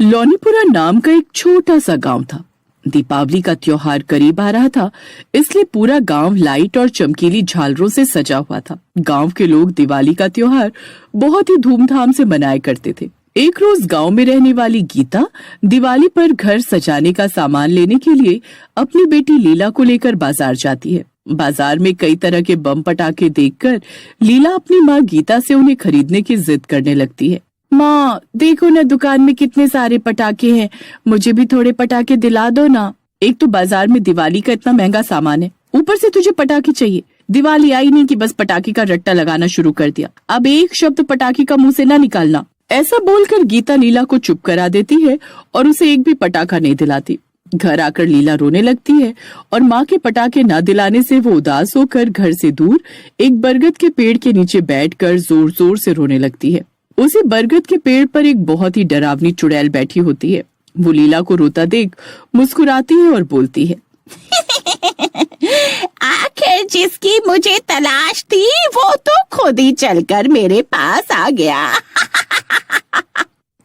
लौनीपुरा नाम का एक छोटा सा गांव था। दीपावली का त्योहार करीब आ रहा था, इसलिए पूरा गांव लाइट और चमकीली झालरों से सजा हुआ था। गांव के लोग दिवाली का त्योहार बहुत ही धूमधाम से मनाया करते थे। एक रोज गांव में रहने वाली गीता दिवाली पर घर सजाने का सामान लेने के लिए अपनी बेटी लीला को लेकर बाजार जाती है। बाजार में कई तरह के बम पटाखे देखकर लीला अपनी माँ गीता से उन्हें खरीदने की जिद करने लगती है। माँ देखो ना, दुकान में कितने सारे पटाखे हैं, मुझे भी थोड़े पटाखे दिला दो ना। एक तो बाजार में दिवाली का इतना महंगा सामान है, ऊपर से तुझे पटाखे चाहिए। दिवाली आई नहीं कि बस पटाखे का रट्टा लगाना शुरू कर दिया। अब एक शब्द पटाखे का मुंह से ना निकालना। ऐसा बोलकर गीता लीला को चुप करा देती है और उसे एक भी पटाखा नहीं दिलाती। घर आकर लीला रोने लगती है और माँ के पटाखे न दिलाने से वो उदास होकर घर से दूर एक बरगद के पेड़ के नीचे बैठकर जोर जोर से रोने लगती है। उसी बरगद के पेड़ पर एक बहुत ही डरावनी चुड़ैल बैठी होती है। वो लीला को रोता देख मुस्कुराती है और बोलती है, आखिर जिसकी मुझे तलाश थी वो तो खुद ही चलकर मेरे पास आ गया।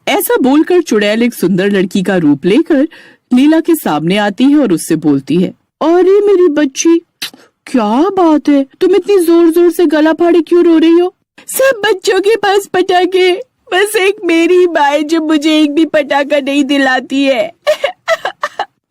ऐसा बोलकर चुड़ैल एक सुंदर लड़की का रूप लेकर लीला के सामने आती है और उससे बोलती है, अरे मेरी बच्ची, क्या बात है, तुम इतनी जोर जोर से गला फाड़े क्यों रो रही हो? सब बच्चों के पास पटाखे, बस एक मेरी माँ है जो मुझे एक भी पटाखा नहीं दिलाती है।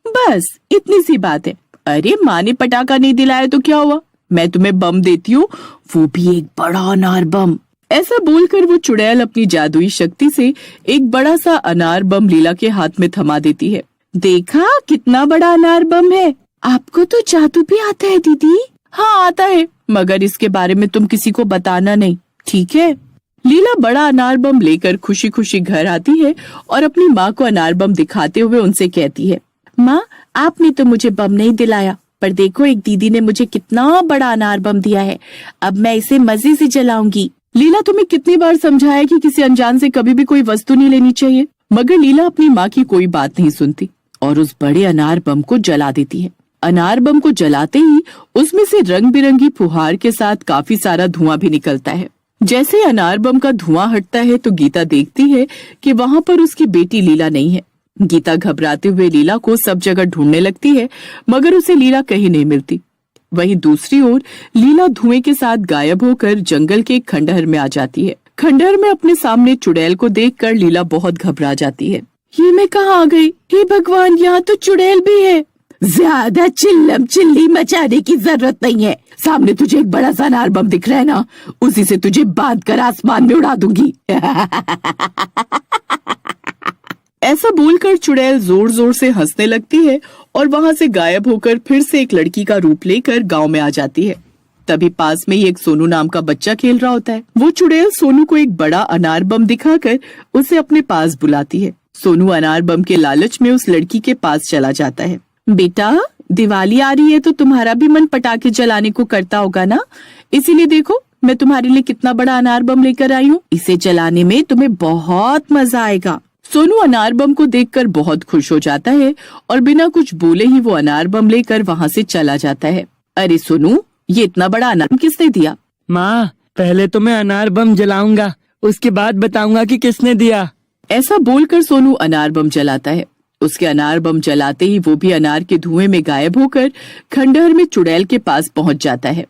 बस इतनी सी बात है। अरे माँ ने पटाखा नहीं दिलाया तो क्या हुआ, मैं तुम्हें बम देती हूँ, वो भी एक बड़ा अनार बम। ऐसा बोलकर वो चुड़ैल अपनी जादुई शक्ति से एक बड़ा सा अनार बम लीला के हाथ में थमा देती है। देखा कितना बड़ा अनार बम है। आपको तो जादू भी आता है दीदी? हाँ आता है, मगर इसके बारे में तुम किसी को बताना नहीं, ठीक है? लीला बड़ा अनार बम लेकर खुशी खुशी घर आती है और अपनी माँ को अनार बम दिखाते हुए उनसे कहती है, माँ आपने तो मुझे बम नहीं दिलाया, पर देखो एक दीदी ने मुझे कितना बड़ा अनार बम दिया है, अब मैं इसे मजे से जलाऊंगी। लीला तुम्हें कितनी बार समझाया कि किसी अनजान से कभी भी कोई वस्तु नहीं लेनी चाहिए, मगर लीला अपनी माँ की कोई बात नहीं सुनती और उस बड़े अनार बम को जला देती है। अनार बम को जलाते ही उसमें से रंग बिरंगी फुहार के साथ काफी सारा धुआं भी निकलता है। जैसे अनार बम का धुआं हटता है तो गीता देखती है कि वहाँ पर उसकी बेटी लीला नहीं है। गीता घबराते हुए लीला को सब जगह ढूंढने लगती है, मगर उसे लीला कहीं नहीं मिलती। वहीं दूसरी ओर लीला धुएं के साथ गायब होकर जंगल के एक खंडहर में आ जाती है। खंडहर में अपने सामने चुड़ैल को देखकर लीला बहुत घबरा जाती है। ये मैं कहाँ आ गई? हे भगवान, यहाँ तो चुड़ैल भी है। ज्यादा चिल्लम चिल्ली मचाने की जरूरत नहीं है, सामने तुझे एक बड़ा सा अनार बम दिख रहा है ना, उसी से तुझे बांध कर आसमान में उड़ा दूंगी। ऐसा बोलकर चुड़ैल जोर जोर से हंसने लगती है और वहाँ से गायब होकर फिर से एक लड़की का रूप लेकर गांव में आ जाती है। तभी पास में ही एक सोनू नाम का बच्चा खेल रहा होता है। वो चुड़ैल सोनू को एक बड़ा अनार बम दिखाकर उसे अपने पास बुलाती है। सोनू अनार बम के लालच में उस लड़की के पास चला जाता है। बेटा, दिवाली आ रही है तो तुम्हारा भी मन पटाखे जलाने को करता होगा ना, इसीलिए देखो मैं तुम्हारे लिए कितना बड़ा अनार बम लेकर आई हूँ। इसे जलाने में तुम्हें बहुत मजा आएगा। सोनू अनार बम को देखकर बहुत खुश हो जाता है और बिना कुछ बोले ही वो अनार बम लेकर वहाँ से चला जाता है। अरे सोनू, ये इतना बड़ा अनार किसने दिया? माँ, पहले तो मैं अनार बम जलाऊंगा, उसके बाद बताऊंगा कि किसने दिया। ऐसा बोलकर सोनू अनार बम जलाता है। उसके अनार बम जलाते ही वो भी अनार के धुएं में गायब होकर खंडहर में चुड़ैल के पास पहुंच जाता है।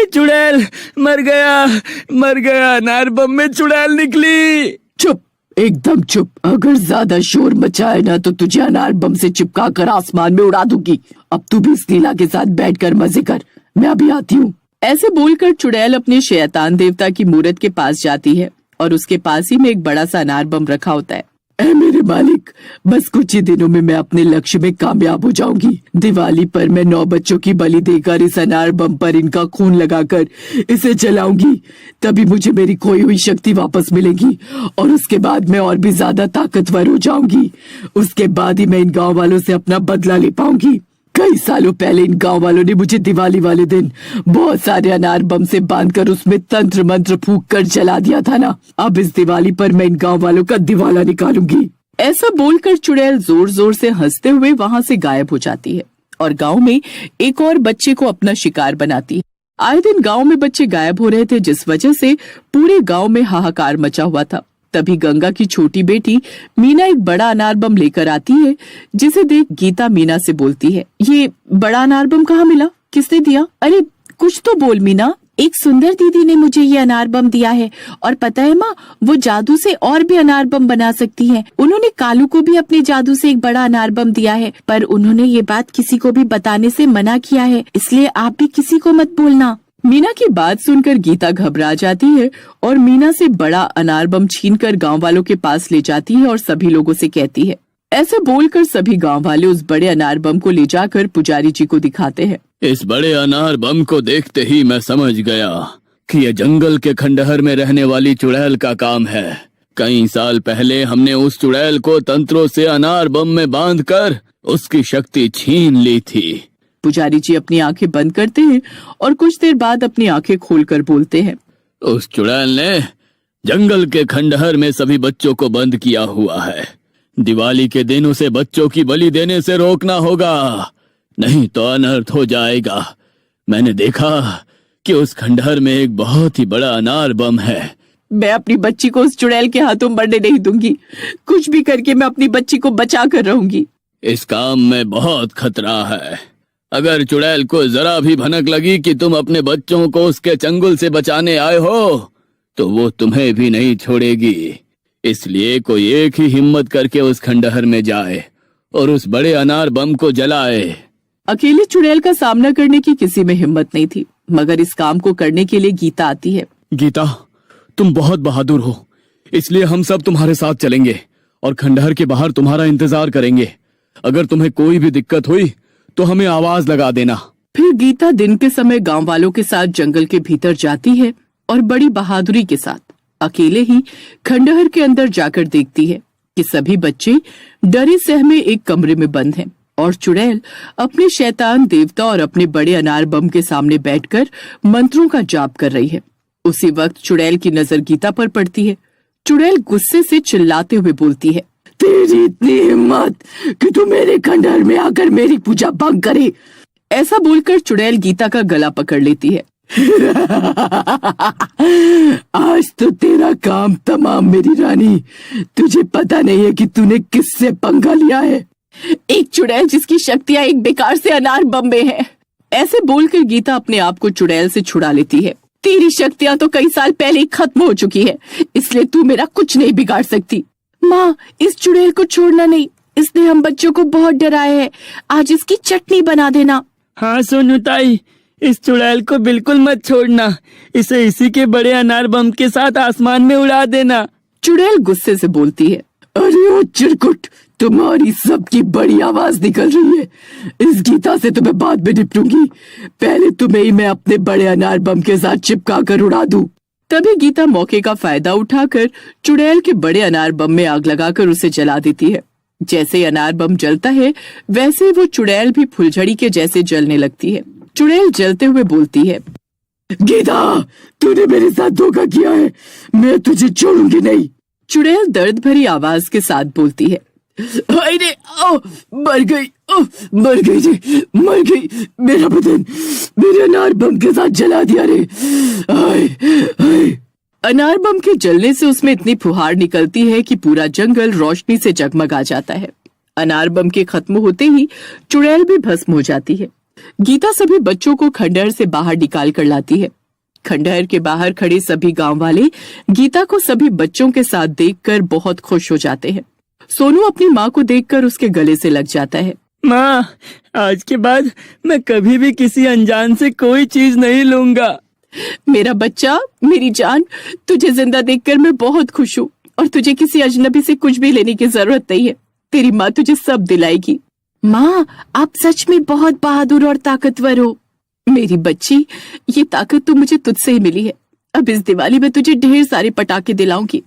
चुड़ैल मर गया, अनार बम में चुड़ैल निकली। चुप, एकदम चुप। अगर ज्यादा शोर मचाए ना तो तुझे अनार बम से चिपका कर आसमान में उड़ा दूंगी। अब तू भी इस लीला के साथ बैठकर मजे कर, मैं अभी आती हूँ। ऐसे बोलकर चुड़ैल अपने शैतान देवता की मूर्त के पास जाती है और उसके पास ही में एक बड़ा सा अनार बम रखा होता है। ऐ मेरे मालिक, बस कुछ ही दिनों में मैं अपने लक्ष्य में कामयाब हो जाऊंगी। दिवाली पर मैं 9 बच्चों की बलि देकर इस अनार बम पर इनका खून लगाकर इसे जलाऊंगी, तभी मुझे मेरी खोई हुई शक्ति वापस मिलेगी और उसके बाद मैं और भी ज्यादा ताकतवर हो जाऊंगी। उसके बाद ही मैं इन गाँव वालों से अपना बदला ले पाऊंगी। कई सालों पहले इन गांव वालों ने मुझे दिवाली वाले दिन बहुत सारे अनार बम से बांधकर उसमें तंत्र मंत्र फूंक कर जला दिया था ना, अब इस दिवाली पर मैं इन गांव वालों का दिवाला निकालूंगी। ऐसा बोलकर चुड़ैल जोर जोर से हंसते हुए वहाँ से गायब हो जाती है और गांव में एक और बच्चे को अपना शिकार बनाती है। आए दिन गांव में बच्चे गायब हो रहे थे, जिस वजह से पूरे गांव में हाहाकार मचा हुआ था। तभी गंगा की छोटी बेटी मीना एक बड़ा अनार बम लेकर आती है, जिसे देख गीता मीना से बोलती है, ये बड़ा अनार बम कहाँ मिला, किसने दिया? अरे कुछ तो बोल मीना। एक सुंदर दीदी ने मुझे ये अनार बम दिया है, और पता है माँ, वो जादू से और भी अनार बम बना सकती है। उन्होंने कालू को भी अपने जादू से एक बड़ा अनार बम दिया है, पर उन्होंने ये बात किसी को भी बताने से मना किया है, इसलिए आप भी किसी को मत बोलना। मीना की बात सुनकर गीता घबरा जाती है और मीना से बड़ा अनार बम छीनकर गांव वालों के पास ले जाती है और सभी लोगों से कहती है। ऐसे बोलकर सभी गांव वाले उस बड़े अनार बम को ले जाकर पुजारी जी को दिखाते हैं। इस बड़े अनार बम को देखते ही मैं समझ गया कि ये जंगल के खंडहर में रहने वाली चुड़ैल का काम है। कई साल पहले हमने उस चुड़ैल को तंत्रों से अनार बम में बांधकर उसकी शक्ति छीन ली थी। पुजारी जी अपनी आंखें बंद करते हैं और कुछ देर बाद अपनी आंखें खोलकर बोलते हैं, उस चुड़ैल ने जंगल के खंडहर में सभी बच्चों को बंद किया हुआ है। दिवाली के दिन उसे बच्चों की बलि देने से रोकना होगा, नहीं तो अनर्थ हो जाएगा। मैंने देखा कि उस खंडहर में एक बहुत ही बड़ा अनार बम है। मैं अपनी बच्ची को उस चुड़ैल के हाथों मरने नहीं दूंगी। कुछ भी करके मैं अपनी बच्ची को बचा कर रहूंगी। इस काम में बहुत खतरा है। अगर चुड़ैल को जरा भी भनक लगी कि तुम अपने बच्चों को उसके चंगुल से बचाने आए हो, तो वो तुम्हें भी नहीं छोड़ेगी। इसलिए कोई एक ही हिम्मत करके उस खंडहर में जाए और उस बड़े अनार बम को जलाए। अकेले चुड़ैल का सामना करने की किसी में हिम्मत नहीं थी, मगर इस काम को करने के लिए गीता आती है। गीता, तुम बहुत बहादुर हो, इसलिए हम सब तुम्हारे साथ चलेंगे और खंडहर के बाहर तुम्हारा इंतजार करेंगे। अगर तुम्हें कोई भी दिक्कत हुई तो हमें आवाज लगा देना। फिर गीता दिन के समय गांव वालों के साथ जंगल के भीतर जाती है और बड़ी बहादुरी के साथ अकेले ही खंडहर के अंदर जाकर देखती है कि सभी बच्चे डरे सहमे एक कमरे में बंद हैं और चुड़ैल अपने शैतान देवता और अपने बड़े अनार बम के सामने बैठकर मंत्रों का जाप कर रही है। उसी वक्त चुड़ैल की नजर गीता पर पड़ती है। चुड़ैल गुस्से से चिल्लाते हुए बोलती है, तेरी इतनी हिम्मत कि तू मेरे खंडहर में आकर मेरी पूजा भंग करे। ऐसा बोलकर चुड़ैल गीता का गला पकड़ लेती है। आज तो तेरा काम तमाम मेरी रानी। तुझे पता नहीं है कि तूने किससे पंगा लिया है। एक चुड़ैल जिसकी शक्तियां एक बेकार से अनार बम में है। ऐसे बोलकर गीता अपने आप को चुड़ैल से छुड़ा लेती है। तेरी शक्तियां तो कई साल पहले ही खत्म हो चुकी है, इसलिए तू मेरा कुछ नहीं बिगाड़ सकती। माँ, इस चुड़ैल को छोड़ना नहीं, इसने हम बच्चों को बहुत डराया है। आज इसकी चटनी बना देना। हाँ सोनू ताई, इस चुड़ैल को बिल्कुल मत छोड़ना। इसे इसी के बड़े अनार बम के साथ आसमान में उड़ा देना। चुड़ैल गुस्से से बोलती है, अरे ओ चिरकुट, तुम्हारी सबकी बड़ी आवाज निकल रही है। इस गीता से तुम्हें बाद में निपटूंगी। पहले तुम्हें ही मैं अपने बड़े अनार बम के साथ चिपका कर उड़ा दूं। तभी गीता मौके का फायदा उठाकर चुड़ैल के बड़े अनार बम में आग लगाकर उसे जला देती है। जैसे ही अनार बम जलता है, वैसे ही वो चुड़ैल भी फुलझड़ी के जैसे जलने लगती है। चुड़ैल जलते हुए बोलती है, गीता, तूने मेरे साथ धोखा किया है, मैं तुझे छोड़ूंगी नहीं। चुड़ैल दर्द भरी आवाज के साथ बोलती है, अरे मर गई, मर गई जी, मर गई। मेरा बदन मेरे अनार बम के साथ जला दिया रे। आए, आए। अनार बम के जलने से उसमें इतनी फुहार निकलती है कि पूरा जंगल रोशनी से जगमगा जाता है। अनार बम के खत्म होते ही चुड़ैल भी भस्म हो जाती है। गीता सभी बच्चों को खंडहर से बाहर निकाल कर लाती है। खंडहर के बाहर खड़े सभी गांव वाले गीता को सभी बच्चों के साथ देखकर बहुत खुश हो जाते हैं। सोनू अपनी माँ को देखकर उसके गले से लग जाता है। माँ, आज के बाद मैं कभी भी किसी अनजान से कोई चीज नहीं लूंगा। मेरा बच्चा, मेरी जान, तुझे जिंदा देखकर मैं बहुत खुश हूँ और तुझे किसी अजनबी से कुछ भी लेने की जरूरत नहीं है। तेरी माँ तुझे सब दिलाएगी। माँ, आप सच में बहुत बहादुर और ताकतवर हो। मेरी बच्ची, ये ताकत तो मुझे तुझसे ही मिली है। अब इस दिवाली में तुझे ढेर सारे पटाखे दिलाऊंगी।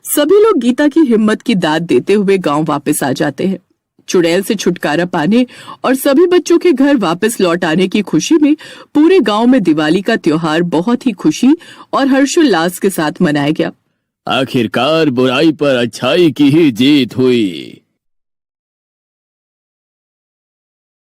सभी लोग गीता की हिम्मत की दाद देते हुए गांव वापस आ जाते हैं। चुड़ैल से छुटकारा पाने और सभी बच्चों के घर वापस लौट आने की खुशी में पूरे गांव में दिवाली का त्योहार बहुत ही खुशी और हर्षोल्लास के साथ मनाया गया। आखिरकार बुराई पर अच्छाई की ही जीत हुई।